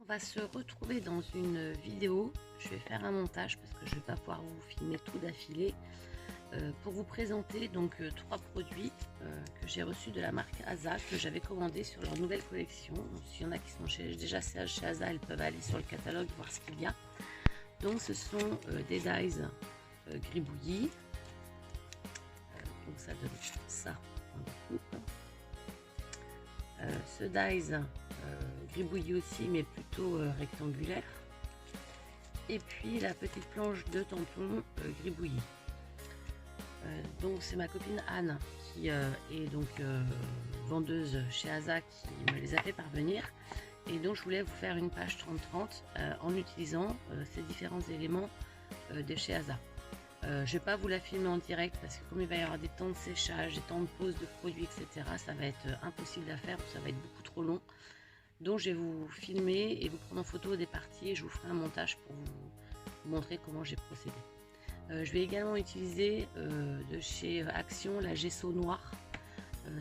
On va se retrouver dans une vidéo. Je vais faire un montage parce que je ne vais pas pouvoir vous filmer tout d'affilée pour vous présenter donc trois produits que j'ai reçus de la marque Asa, que j'avais commandé sur leur nouvelle collection. Donc, s'il y en a qui sont déjà chez Asa, elles peuvent aller sur le catalogue voir ce qu'il y a. Donc ce sont des dies gribouillis. Donc ça donne ça en découpe. Ce dies gribouillis aussi, mais plutôt rectangulaire. Et puis la petite planche de tampon gribouillis. Donc c'est ma copine Anne qui est donc vendeuse chez Asa qui me les a fait parvenir. Et donc je voulais vous faire une page 30-30 en utilisant ces différents éléments de chez Asa. Je ne vais pas vous la filmer en direct parce que comme il va y avoir des temps de séchage, des temps de pose de produits, etc., ça va être impossible à faire, ça va être beaucoup trop long. Donc je vais vous filmer et vous prendre en photo des parties et je vous ferai un montage pour vous montrer comment j'ai procédé. Je vais également utiliser de chez Action la gesso noire.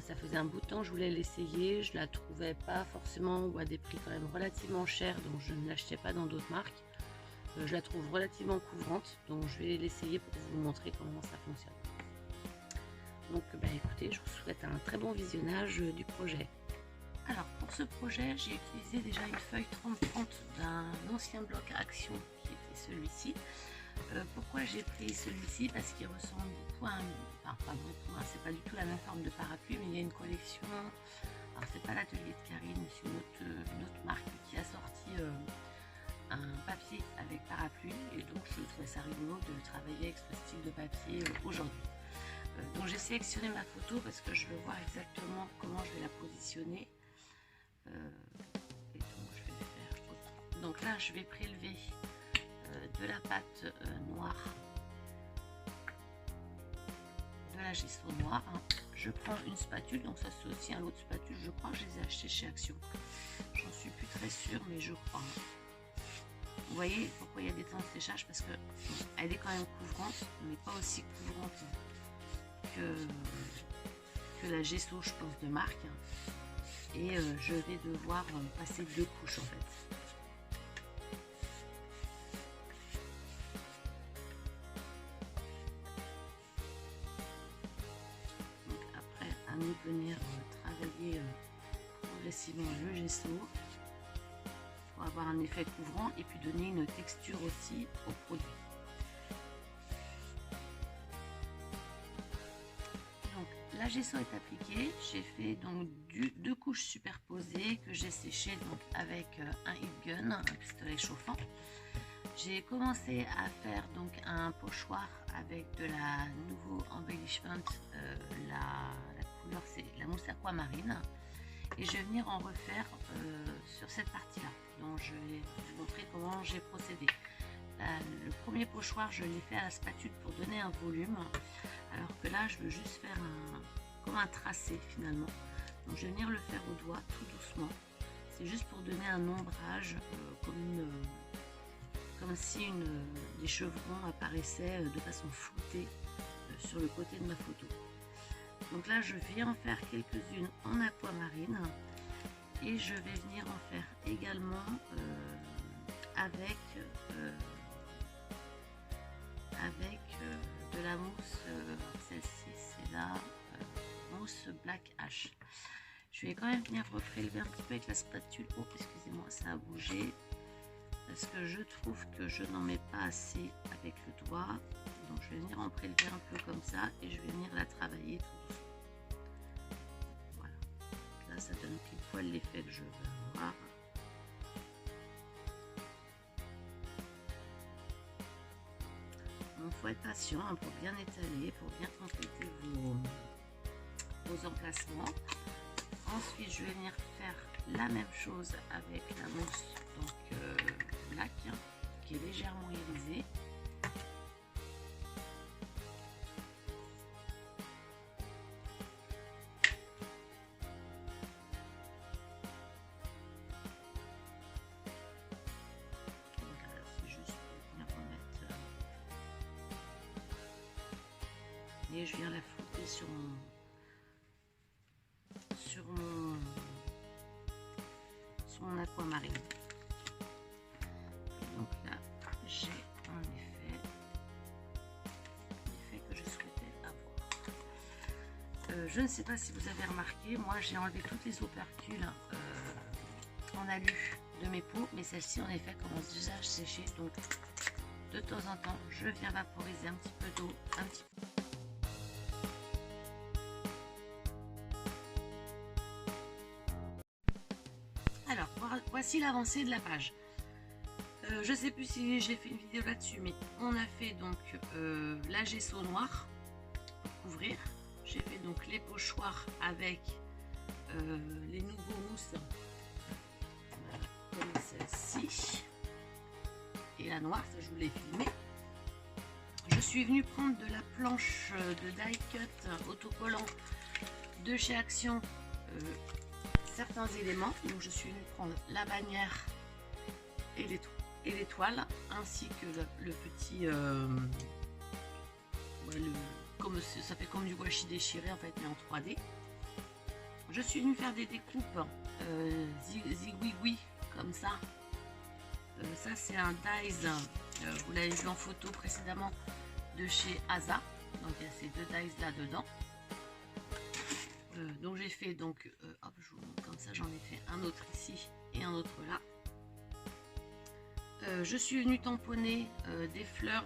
Ça faisait un bout de temps que je voulais l'essayer, je la trouvais pas forcément ou à des prix quand même relativement chers, donc je ne l'achetais pas dans d'autres marques. Je la trouve relativement couvrante, donc je vais l'essayer pour vous montrer comment ça fonctionne. Donc écoutez, je vous souhaite un très bon visionnage du projet. Alors pour ce projet, j'ai utilisé déjà une feuille 30-30 d'un ancien bloc Action qui était celui-ci. Pourquoi j'ai pris celui-ci? Parce qu'il ressemble beaucoup à un... Enfin pas beaucoup, hein, c'est pas du tout la même forme de parapluie, mais il y a une collection. Alors c'est pas l'atelier de Karine, mais c'est une autre marque qui a sorti un papier avec parapluie. Et donc je trouvais ça rigolo de travailler avec ce style de papier aujourd'hui. Donc j'ai sélectionné ma photo parce que je veux voir exactement comment je vais la positionner. Et donc je vais faire... Donc là je vais prélever de la pâte noire, de la gesso noire. Je prends une spatule, donc ça c'est aussi un autre spatule, je crois que je les ai achetés chez Action. J'en suis plus très sûre, mais je crois. Vous voyez pourquoi il y a des temps de séchage, parce que elle est quand même couvrante, mais pas aussi couvrante que la gesso, je pense, de marque. Et je vais devoir passer deux couches en fait. Donc après, à nous venir travailler progressivement le gesso pour avoir un effet couvrant et puis donner une texture aussi au produit. Donc la gesso est appliquée, j'ai fait donc deux couches superposées que j'ai séchées donc avec un heat gun, un pistolet chauffant. J'ai commencé à faire donc un pochoir avec de la nouveau embellishment, la couleur c'est la mousse aquamarine, et je vais venir en refaire sur cette partie là. Donc je vais vous montrer comment j'ai procédé. Le premier pochoir je l'ai fait à la spatule pour donner un volume, alors que là je veux juste faire comme un tracé finalement. Donc je vais venir le faire au doigt tout doucement, c'est juste pour donner un ombrage comme si des chevrons apparaissaient de façon floutée sur le côté de ma photo. Donc là je vais en faire quelques-unes en aquamarine et je vais venir en faire également avec de la mousse, celle-ci c'est la mousse Black Ash. Je vais quand même venir reprélever un petit peu avec la spatule. Oh excusez-moi, ça a bougé parce que je trouve que je n'en mets pas assez avec le doigt. Donc je vais venir en prélever un peu comme ça et je vais venir la travailler tout doucement. Voilà, là ça donne pile poil l'effet que je veux avoir. Il faut être patient pour bien étaler, pour bien compléter vos emplacements. Ensuite je vais venir faire la même chose avec la mousse donc black qui est légèrement irisée. Voilà, c'est juste pour venir remettre et je viens la flouter sur mon aquamarine. je ne sais pas si vous avez remarqué, moi j'ai enlevé toutes les opercules en alu de mes pots, mais celle-ci en effet commence déjà à sécher, donc de temps en temps je viens vaporiser un petit peu d'eau, un petit peu. Alors voici l'avancée de la page. Je sais plus si j'ai fait une vidéo là-dessus, mais on a fait donc la gesso noire pour couvrir. J'ai fait donc les pochoirs avec les nouveaux mousses comme celle-ci et la noire, ça je vous l'ai filmé. Je suis venue prendre de la planche de die cut autocollant de chez Action, certains éléments. Donc je suis venue prendre la bannière et l'étoile ainsi que le petit comme ça fait comme du washi déchiré en fait, mais en 3D. Je suis venue faire des découpes zigouigoui comme ça. Ça c'est un dies, vous l'avez vu en photo précédemment, de chez Asa. Donc il y a ces deux dies là dedans. Donc j'ai fait donc hop, je vous montre comme ça, j'en ai fait un autre ici et un autre là. Je suis venue tamponner des fleurs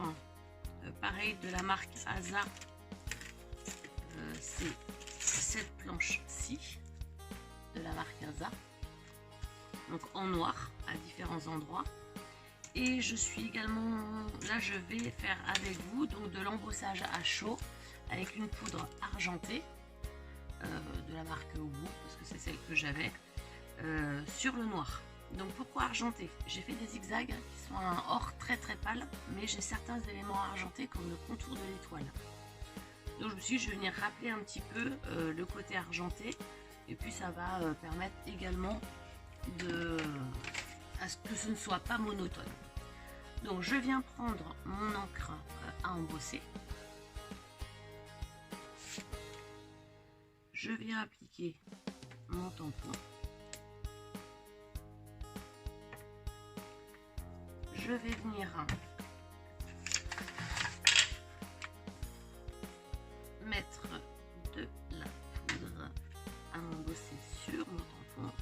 pareil de la marque Asa. C'est cette planche-ci de la marque Asa, donc en noir à différents endroits. Et je suis également là, je vais faire avec vous donc de l'embossage à chaud avec une poudre argentée de la marque Ubu, parce que c'est celle que j'avais sur le noir. Donc pourquoi argenté? J'ai fait des zigzags qui sont un or très très pâle, mais j'ai certains éléments argentés comme le contour de l'étoile. Donc je me suis dit, je vais venir rappeler un petit peu le côté argenté, et puis ça va permettre également à ce que ce ne soit pas monotone. Donc je viens prendre mon encre à embosser. Je viens appliquer mon tampon. Je vais venir mettre de la poudre à embosser sur mon tampon.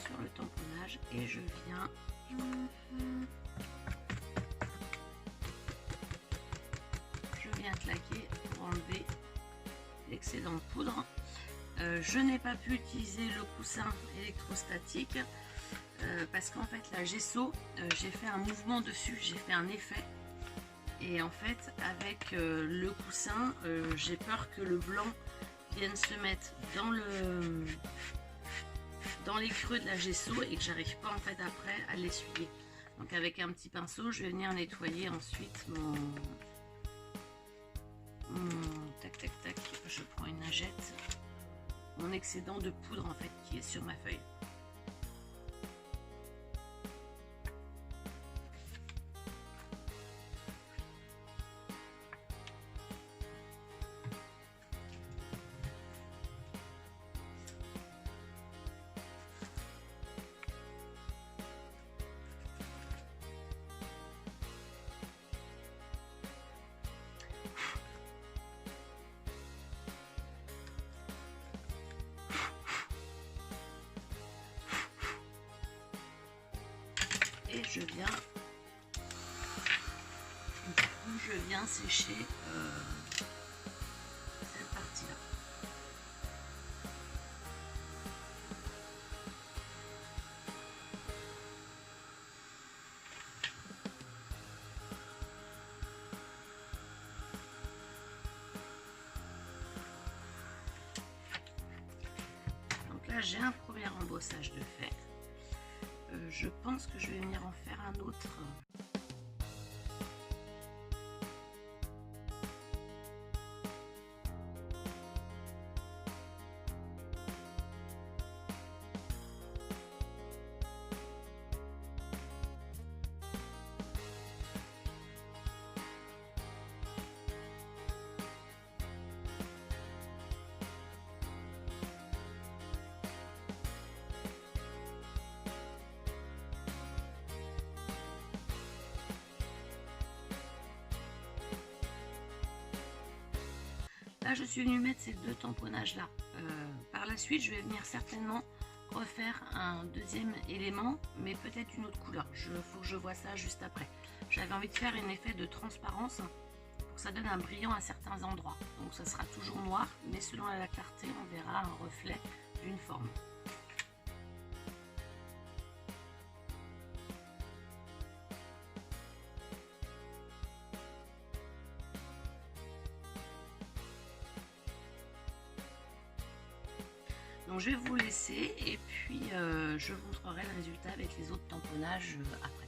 Sur le tamponnage, et je viens claquer pour enlever l'excédent de poudre. Je n'ai pas pu utiliser le coussin électrostatique parce qu'en fait la gesso, j'ai fait un mouvement dessus, j'ai fait un effet, et en fait avec le coussin, j'ai peur que le blanc vienne se mettre dans les creux de la gesso et que j'arrive pas en fait après à l'essuyer. Donc avec un petit pinceau, je vais venir nettoyer ensuite mon tac tac tac, je prends une lingette, mon excédent de poudre en fait qui est sur ma feuille. Et je viens sécher cette partie-là. Donc là, j'ai un premier embossage de fait. Je pense que je vais venir en faire un autre. Là, je suis venue mettre ces deux tamponnages là. Par la suite, je vais venir certainement refaire un deuxième élément, mais peut-être une autre couleur. Faut que je vois ça juste après. J'avais envie de faire un effet de transparence pour que ça donne un brillant à certains endroits. Donc ça sera toujours noir, mais selon la clarté, on verra un reflet d'une forme. Donc je vais vous laisser et puis je vous montrerai le résultat avec les autres tamponnages après.